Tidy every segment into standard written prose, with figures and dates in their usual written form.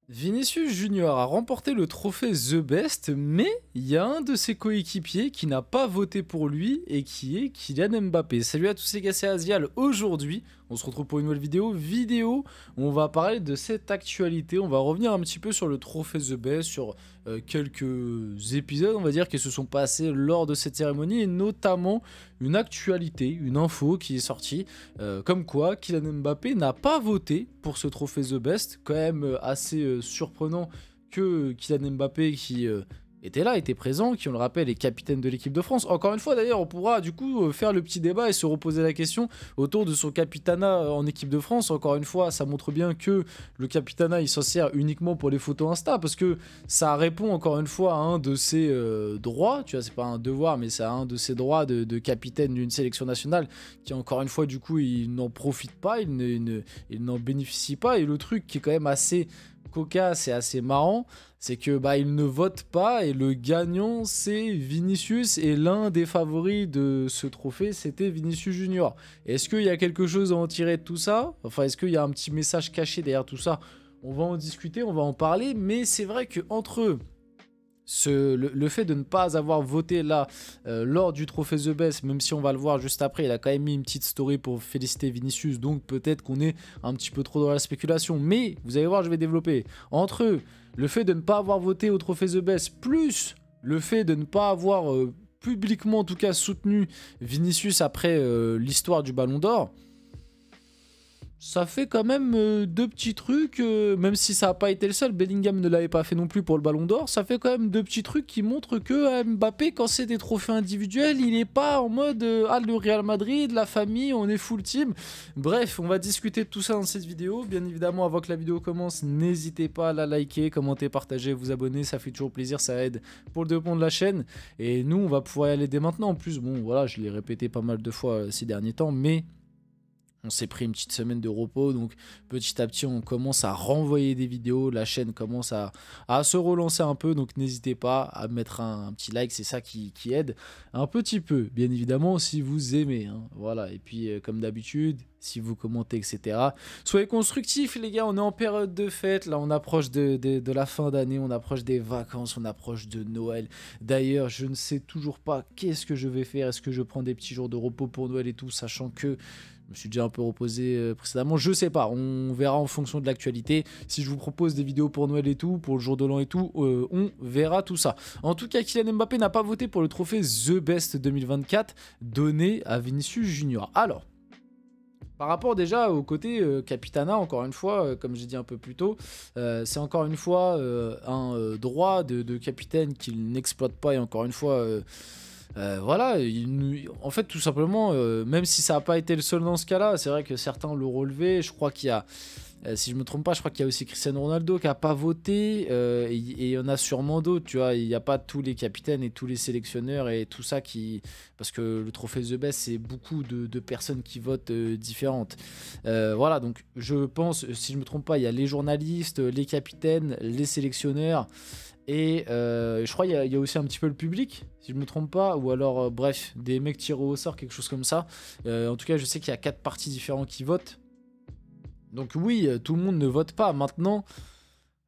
Vinicius Junior a remporté le trophée The Best, mais il y a un de ses coéquipiers qui n'a pas voté pour lui et qui est Kylian Mbappé. Salut à tous, c'est Gassé Azial. Aujourd'hui, on se retrouve pour une nouvelle vidéo où on va parler de cette actualité. On va revenir un petit peu sur le trophée The Best, sur quelques épisodes, on va dire, qui se sont passés lors de cette cérémonie, et notamment une actualité, une info qui est sortie, comme quoi Kylian Mbappé n'a pas voté pour ce trophée The Best. Quand même assez surprenant que Kylian Mbappé, qui était là, était présent, qui on le rappelle est capitaine de l'équipe de France. Encore une fois d'ailleurs, on pourra du coup faire le petit débat et se reposer la question autour de son capitanat en équipe de France. Encore une fois, ça montre bien que le capitanat il s'en sert uniquement pour les photos Insta, parce que ça répond encore une fois à un de ses droits, tu vois, c'est pas un devoir mais c'est un de ses droits de capitaine d'une sélection nationale, qui encore une fois du coup il n'en profite pas, il n'en bénéficie pas. Et le truc qui est quand même assez cocasse et assez marrant, c'est que il ne vote pas et le gagnant c'est Vinicius, et l'un des favoris de ce trophée c'était Vinicius Junior. Est-ce qu'il y a quelque chose à en tirer de tout ça? Enfin, est-ce qu'il y a un petit message caché derrière tout ça? On va en discuter, on va en parler, mais c'est vrai que entre le fait de ne pas avoir voté là lors du trophée The Best, même si on va le voir juste après, il a quand même mis une petite story pour féliciter Vinicius, donc peut-être qu'on est un petit peu trop dans la spéculation, mais vous allez voir, je vais développer. Entre le fait de ne pas avoir voté au trophée The Best, plus le fait de ne pas avoir publiquement en tout cas soutenu Vinicius après l'histoire du Ballon d'Or, ça fait quand même deux petits trucs, même si ça n'a pas été le seul, Bellingham ne l'avait pas fait non plus pour le Ballon d'Or, ça fait quand même deux petits trucs qui montrent que Mbappé, quand c'est des trophées individuels, il n'est pas en mode ah, le Real Madrid, la famille, on est full team. Bref, on va discuter de tout ça dans cette vidéo. Bien évidemment, avant que la vidéo commence, n'hésitez pas à la liker, commenter, partager, vous abonner, ça fait toujours plaisir, ça aide pour le développement de la chaîne. Et nous, on va pouvoir y aller dès maintenant. En plus, bon, voilà, je l'ai répété pas mal de fois ces derniers temps, mais on s'est pris une petite semaine de repos, donc petit à petit on commence à renvoyer des vidéos, la chaîne commence à se relancer un peu, donc n'hésitez pas à mettre un petit like, c'est ça qui aide un petit peu, bien évidemment, si vous aimez, hein, voilà. Et puis comme d'habitude, si vous commentez, etc. Soyez constructifs les gars, on est en période de fête, là on approche de la fin d'année, on approche des vacances, on approche de Noël. D'ailleurs, je ne sais toujours pas qu'est-ce que je vais faire, est-ce que je prends des petits jours de repos pour Noël et tout, sachant que je me suis déjà un peu reposé précédemment, je sais pas, on verra en fonction de l'actualité. Si je vous propose des vidéos pour Noël et tout, pour le jour de l'an et tout, on verra tout ça. En tout cas, Kylian Mbappé n'a pas voté pour le trophée The Best 2024 donné à Vinicius Junior. Alors, par rapport déjà au côté Capitana, encore une fois, comme j'ai dit un peu plus tôt, c'est encore une fois un droit de capitaine qu'il n'exploite pas, et encore une fois... voilà, en fait tout simplement, même si ça n'a pas été le seul dans ce cas-là, c'est vrai que certains l'ont relevé. Je crois qu'il y a, si je me trompe pas, je crois qu'il y a aussi Cristiano Ronaldo qui n'a pas voté, et il y en a sûrement d'autres, tu vois. Il n'y a pas tous les capitaines et tous les sélectionneurs et tout ça qui... Parce que le trophée The Best, c'est beaucoup de personnes qui votent différentes. Voilà, donc je pense, si je me trompe pas, il y a les journalistes, les capitaines, les sélectionneurs, et je crois qu'il y a aussi un petit peu le public, si je me trompe pas, ou alors bref, des mecs tirés au sort, quelque chose comme ça. En tout cas, je sais qu'il y a 4 partis différents qui votent. Donc oui, tout le monde ne vote pas. Maintenant,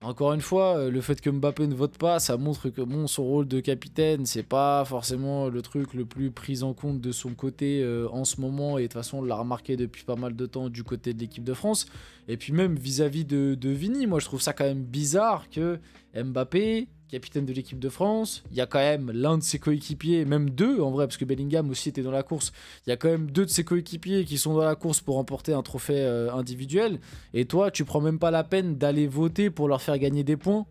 encore une fois, le fait que Mbappé ne vote pas, ça montre que bon, son rôle de capitaine, c'est pas forcément le truc le plus pris en compte de son côté en ce moment. Et de toute façon, on l'a remarqué depuis pas mal de temps du côté de l'équipe de France. Et puis même vis-à-vis de Vini, moi je trouve ça quand même bizarre que Mbappé, capitaine de l'équipe de France, il y a quand même l'un de ses coéquipiers, même deux en vrai, parce que Bellingham aussi était dans la course, il y a quand même deux de ses coéquipiers qui sont dans la course pour remporter un trophée individuel, et toi tu prends même pas la peine d'aller voter pour leur faire gagner des points.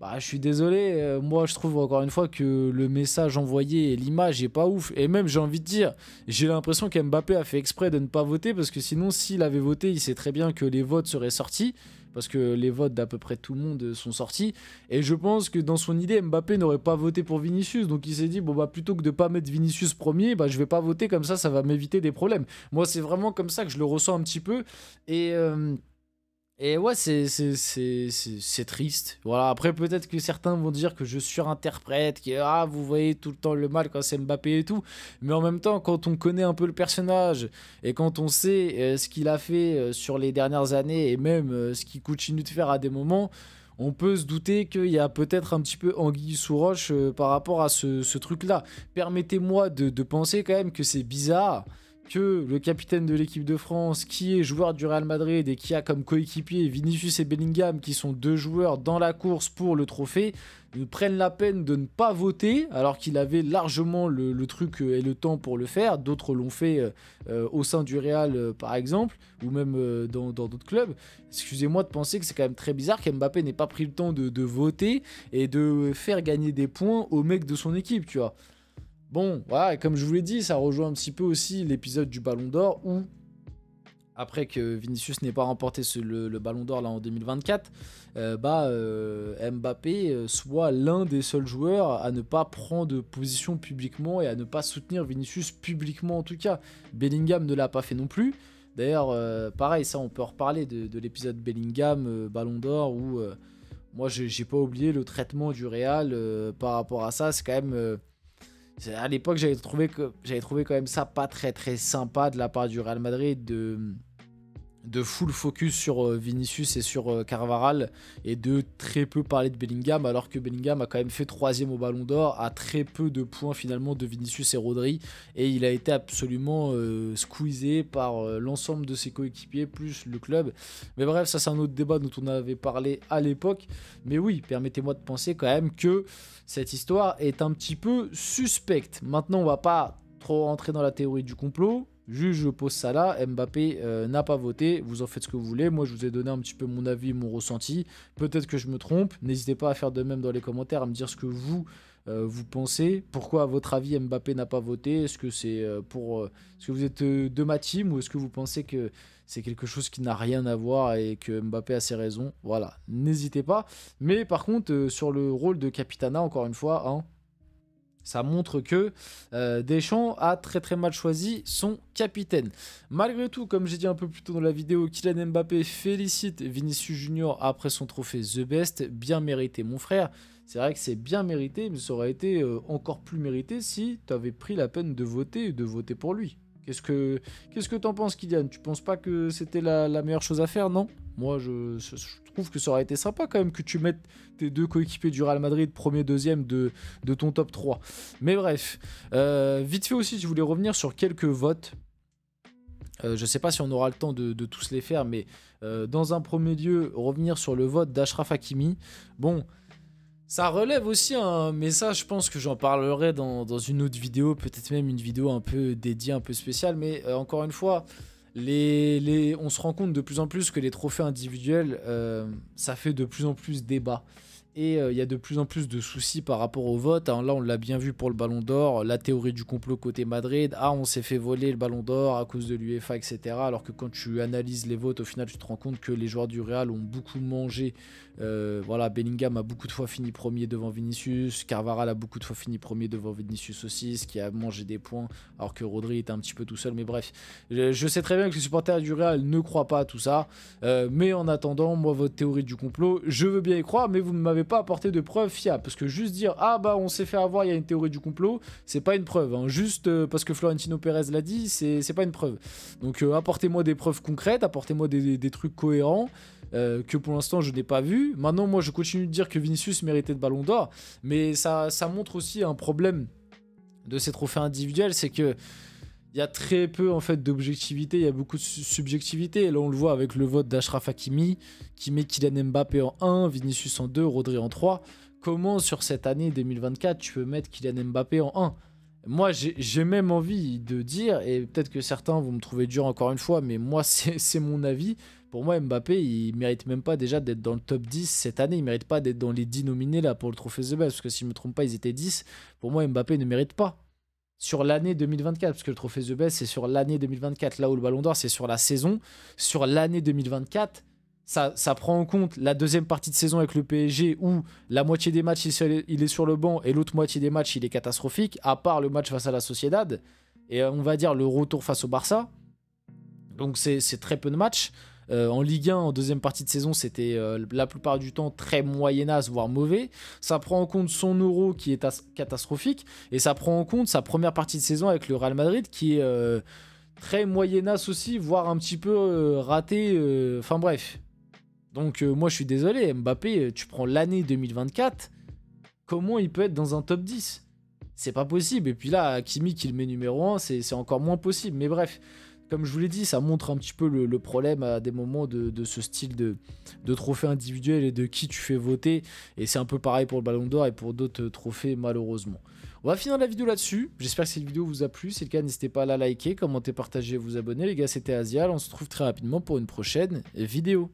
Bah, je suis désolé, moi je trouve encore une fois que le message envoyé et l'image est pas ouf. Et même j'ai envie de dire, j'ai l'impression qu'Mbappé a fait exprès de ne pas voter, parce que sinon s'il avait voté, il sait très bien que les votes seraient sortis, parce que les votes d'à peu près tout le monde sont sortis. Et je pense que dans son idée, Mbappé n'aurait pas voté pour Vinicius, donc il s'est dit, bon bah plutôt que de pas mettre Vinicius premier, bah je vais pas voter, comme ça va m'éviter des problèmes. Moi c'est vraiment comme ça que je le ressens un petit peu. Et... Et ouais, c'est triste. Voilà. Après, peut-être que certains vont dire que je surinterprète, que ah, vous voyez tout le temps le mal quand c'est Mbappé et tout. Mais en même temps, quand on connaît un peu le personnage et quand on sait ce qu'il a fait sur les dernières années et même ce qu'il continue de faire à des moments, on peut se douter qu'il y a peut-être un petit peu anguille sous roche par rapport à ce truc-là. Permettez-moi de penser quand même que c'est bizarre que le capitaine de l'équipe de France, qui est joueur du Real Madrid et qui a comme coéquipier Vinicius et Bellingham, qui sont deux joueurs dans la course pour le trophée, prennent la peine de ne pas voter, alors qu'il avait largement le truc et le temps pour le faire. D'autres l'ont fait au sein du Real, par exemple, ou même dans d'autres clubs. Excusez-moi de penser que c'est quand même très bizarre qu'Mbappé n'ait pas pris le temps de voter et de faire gagner des points aux mecs de son équipe, tu vois. Bon, voilà, et comme je vous l'ai dit, ça rejoint un petit peu aussi l'épisode du Ballon d'Or où, après que Vinicius n'ait pas remporté le Ballon d'Or là en 2024, Mbappé soit l'un des seuls joueurs à ne pas prendre position publiquement et à ne pas soutenir Vinicius publiquement en tout cas. Bellingham ne l'a pas fait non plus. D'ailleurs, pareil, ça on peut en reparler de l'épisode Bellingham, Ballon d'Or, où moi j'ai pas oublié le traitement du Real par rapport à ça. C'est quand même... à l'époque, j'avais trouvé quand même ça pas très très sympa de la part du Real Madrid de full focus sur Vinicius et sur Carvajal et de très peu parler de Bellingham, alors que Bellingham a quand même fait 3e au Ballon d'Or à très peu de points finalement de Vinicius et Rodri, et il a été absolument squeezé par l'ensemble de ses coéquipiers plus le club. Mais bref, ça c'est un autre débat dont on avait parlé à l'époque. Mais oui, permettez-moi de penser quand même que cette histoire est un petit peu suspecte. Maintenant, on va pas trop rentrer dans la théorie du complot. Juste, je pose ça là. Mbappé n'a pas voté. Vous en faites ce que vous voulez. Moi, je vous ai donné un petit peu mon avis, mon ressenti. Peut-être que je me trompe. N'hésitez pas à faire de même dans les commentaires, à me dire ce que vous pensez. Pourquoi, à votre avis, Mbappé n'a pas voté? Est-ce que c'est est-ce que vous êtes de ma team, ou est-ce que vous pensez que c'est quelque chose qui n'a rien à voir et que Mbappé a ses raisons? Voilà, n'hésitez pas. Mais par contre, sur le rôle de Capitana, encore une fois, hein, ça montre que Deschamps a très très mal choisi son capitaine. Malgré tout, comme j'ai dit un peu plus tôt dans la vidéo, Kylian Mbappé félicite Vinicius Junior après son trophée The Best. Bien mérité, mon frère. C'est vrai que c'est bien mérité, mais ça aurait été encore plus mérité si tu avais pris la peine de voter pour lui. Qu'est-ce que t'en penses, Kylian? Tu penses pas que c'était la meilleure chose à faire, non? Moi, je trouve que ça aurait été sympa quand même que tu mettes tes deux coéquipiers du Real Madrid, premier, deuxième de ton top 3. Mais bref, vite fait aussi, je voulais revenir sur quelques votes. Je sais pas si on aura le temps de tous les faire, mais dans un premier lieu, revenir sur le vote d'Achraf Hakimi. Bon... ça relève aussi un message, je pense que j'en parlerai dans une autre vidéo, peut-être même une vidéo un peu dédiée, un peu spéciale, mais encore une fois, on se rend compte de plus en plus que les trophées individuels, ça fait de plus en plus débat. Et il y a de plus en plus de soucis par rapport au vote. Alors là, on l'a bien vu pour le Ballon d'Or, la théorie du complot côté Madrid. Ah, on s'est fait voler le Ballon d'Or à cause de l'UEFA, etc. Alors que quand tu analyses les votes, au final, tu te rends compte que les joueurs du Real ont beaucoup mangé. Voilà, Bellingham a beaucoup de fois fini premier devant Vinicius. Carvajal a beaucoup de fois fini premier devant Vinicius aussi, ce qui a mangé des points, alors que Rodri était un petit peu tout seul. Mais bref, je sais très bien que les supporters du Real ne croient pas à tout ça. Mais en attendant, moi, votre théorie du complot, je veux bien y croire, mais vous ne m'avez pas apporté de preuves fiables. Parce que juste dire, ah bah on s'est fait avoir, il y a une théorie du complot, c'est pas une preuve. Hein. Juste parce que Florentino Pérez l'a dit, c'est pas une preuve. Donc apportez-moi des preuves concrètes, apportez-moi des trucs cohérents. Que pour l'instant je n'ai pas vu. Maintenant, moi je continue de dire que Vinicius méritait le Ballon d'Or, mais ça montre aussi un problème de ces trophées individuels, c'est que il y a très peu en fait d'objectivité, il y a beaucoup de subjectivité. Et là on le voit avec le vote d'Achraf Hakimi qui met Kylian Mbappé en 1, Vinicius en 2, Rodri en 3. Comment sur cette année 2024 tu peux mettre Kylian Mbappé en 1? Moi j'ai même envie de dire, et peut-être que certains vont me trouver dur encore une fois, mais moi c'est mon avis. Pour moi, Mbappé, il mérite même pas déjà d'être dans le top 10 cette année. Il mérite pas d'être dans les 10 nominés là pour le trophée The Best. Parce que si je ne me trompe pas, ils étaient 10. Pour moi, Mbappé ne mérite pas. Sur l'année 2024, parce que le trophée The Best, c'est sur l'année 2024. Là où le Ballon d'Or, c'est sur la saison. Sur l'année 2024, ça prend en compte la deuxième partie de saison avec le PSG où la moitié des matchs, il est sur le banc et l'autre moitié des matchs, il est catastrophique. À part le match face à la Sociedad. Et on va dire le retour face au Barça. Donc c'est très peu de matchs. En Ligue 1, en deuxième partie de saison, c'était la plupart du temps très moyennasse, voire mauvais. Ça prend en compte son Euro qui est catastrophique. Et ça prend en compte sa première partie de saison avec le Real Madrid qui est très moyennasse aussi, voire un petit peu raté. Enfin bref. Donc moi je suis désolé, Mbappé, tu prends l'année 2024, comment il peut être dans un top 10? C'est pas possible. Et puis là, Hakimi qui le met numéro 1, c'est encore moins possible. Mais bref, comme je vous l'ai dit, ça montre un petit peu le problème à des moments de ce style de trophée individuel et de qui tu fais voter. Et c'est un peu pareil pour le Ballon d'Or et pour d'autres trophées malheureusement. On va finir la vidéo là-dessus. J'espère que cette vidéo vous a plu. Si c'est le cas, n'hésitez pas à la liker, commenter, partager, vous abonner. Les gars, c'était Azial. On se retrouve très rapidement pour une prochaine vidéo.